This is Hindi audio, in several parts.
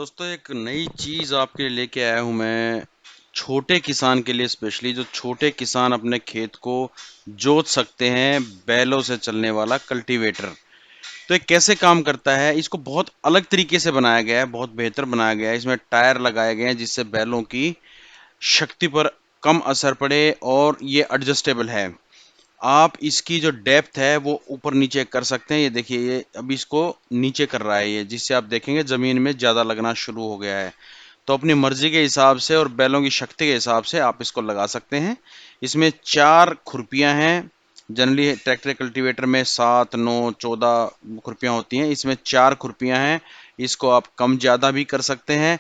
दोस्तों एक नई चीज आपके लिए लेके आया हूं मैं। छोटे किसान के लिए स्पेशली, जो छोटे किसान अपने खेत को जोत सकते हैं, बैलों से चलने वाला कल्टीवेटर। तो ये कैसे काम करता है, इसको बहुत अलग तरीके से बनाया गया है, बहुत बेहतर बनाया गया है। इसमें टायर लगाए गए हैं जिससे बैलों की शक्ति पर कम असर पड़े, और ये एडजस्टेबल है। आप इसकी जो डेप्थ है वो ऊपर नीचे कर सकते हैं। ये देखिए, ये अभी इसको नीचे कर रहा है, ये जिससे आप देखेंगे जमीन में ज्यादा लगना शुरू हो गया है। तो अपनी मर्जी के हिसाब से और बैलों की शक्ति के हिसाब से आप इसको लगा सकते हैं। इसमें 4 खुरपियां हैं। जनरली ट्रैक्टर कल्टीवेटर में 7, 9, 14 खुरपियां होती हैं, इसमें 4 खुरपियां हैं। इसको आप कम ज्यादा भी कर सकते हैं।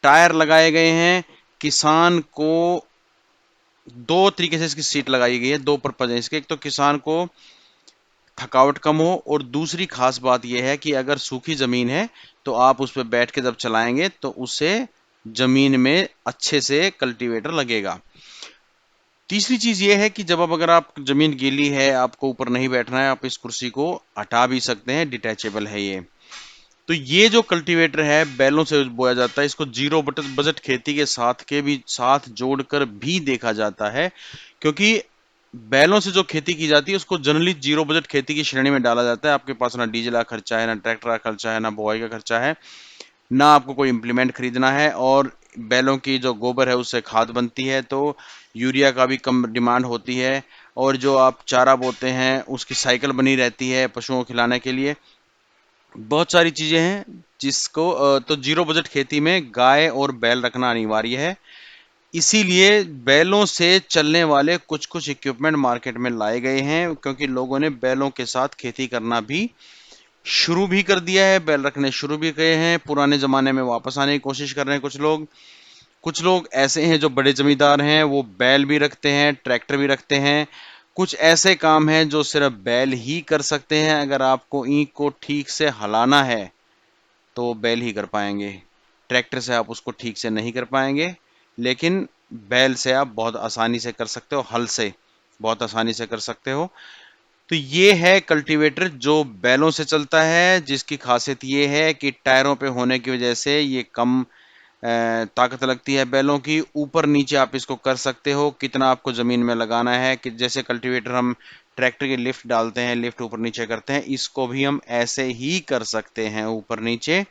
टायर लगाए गए हैं। किसान को दो तरीके से इसकी सीट लगाई गई है, दो पर्पज है इसके। एक तो किसान को थकावट कम हो, और दूसरी खास बात यह है कि अगर सूखी जमीन है तो आप उस पर बैठ के जब चलाएंगे तो उससे जमीन में अच्छे से कल्टीवेटर लगेगा। तीसरी चीज ये है कि जब अब अगर आप जमीन गीली है, आपको ऊपर नहीं बैठना है, आप इस कुर्सी को हटा भी सकते हैं, डिटैचेबल है ये। तो ये जो कल्टीवेटर है बैलों से बोया जाता है, इसको जीरो बजट खेती के साथ जोड़कर भी देखा जाता है। क्योंकि बैलों से जो खेती की जाती है उसको जनरली जीरो बजट खेती की श्रेणी में डाला जाता है। आपके पास ना डीजल का खर्चा है, ना ट्रैक्टर का खर्चा है, ना बुआई का खर्चा है, ना आपको कोई इम्प्लीमेंट खरीदना है, और बैलों की जो गोबर है उससे खाद बनती है, तो यूरिया का भी कम डिमांड होती है। और जो आप चारा बोते हैं उसकी साइकिल बनी रहती है पशुओं को खिलाने के लिए। बहुत सारी चीजें हैं जिसको तो जीरो बजट खेती में गाय और बैल रखना अनिवार्य है। इसीलिए बैलों से चलने वाले कुछ कुछ इक्विपमेंट मार्केट में लाए गए हैं, क्योंकि लोगों ने बैलों के साथ खेती करना भी शुरू भी कर दिया है, बैल रखने शुरू भी गए हैं, पुराने जमाने में वापस आने की कोशिश कर रहे हैं कुछ लोग। कुछ लोग ऐसे हैं जो बड़े जमींदार हैं, वो बैल भी रखते हैं, ट्रैक्टर भी रखते हैं। कुछ ऐसे काम हैं जो सिर्फ बैल ही कर सकते हैं। अगर आपको ईंट को ठीक से हलाना है तो बैल ही कर पाएंगे। ट्रैक्टर से आप उसको ठीक से नहीं कर पाएंगे, लेकिन बैल से आप बहुत आसानी से कर सकते हो, हल से बहुत आसानी से कर सकते हो। तो ये है कल्टीवेटर जो बैलों से चलता है, जिसकी खासियत ये है कि टायरों पे होने की वजह से ये कम ताकत लगती है बैलों की। ऊपर नीचे आप इसको कर सकते हो, कितना आपको जमीन में लगाना है, कि जैसे कल्टीवेटर हम ट्रैक्टर की लिफ्ट डालते हैं, लिफ्ट ऊपर नीचे करते हैं, इसको भी हम ऐसे ही कर सकते हैं, ऊपर नीचे।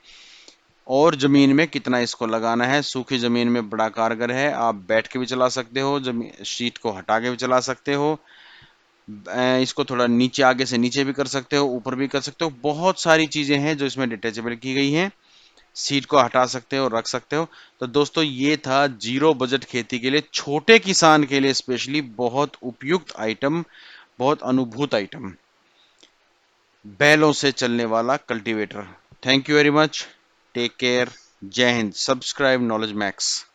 और जमीन में कितना इसको लगाना है, सूखी जमीन में बड़ा कारगर है। आप बैठ के भी चला सकते हो, जमीन शीट को हटा के भी चला सकते हो। इसको थोड़ा नीचे, आगे से नीचे भी कर सकते हो, ऊपर भी कर सकते हो। बहुत सारी चीजें हैं जो इसमें डिटेचेबल की गई हैं। सीट को हटा सकते हो, रख सकते हो। तो दोस्तों ये था जीरो बजट खेती के लिए, छोटे किसान के लिए स्पेशली बहुत उपयुक्त आइटम, बहुत अनुभूत आइटम, बैलों से चलने वाला cultivator. Thank you very much. Take care. Jai Hind. Subscribe knowledge max.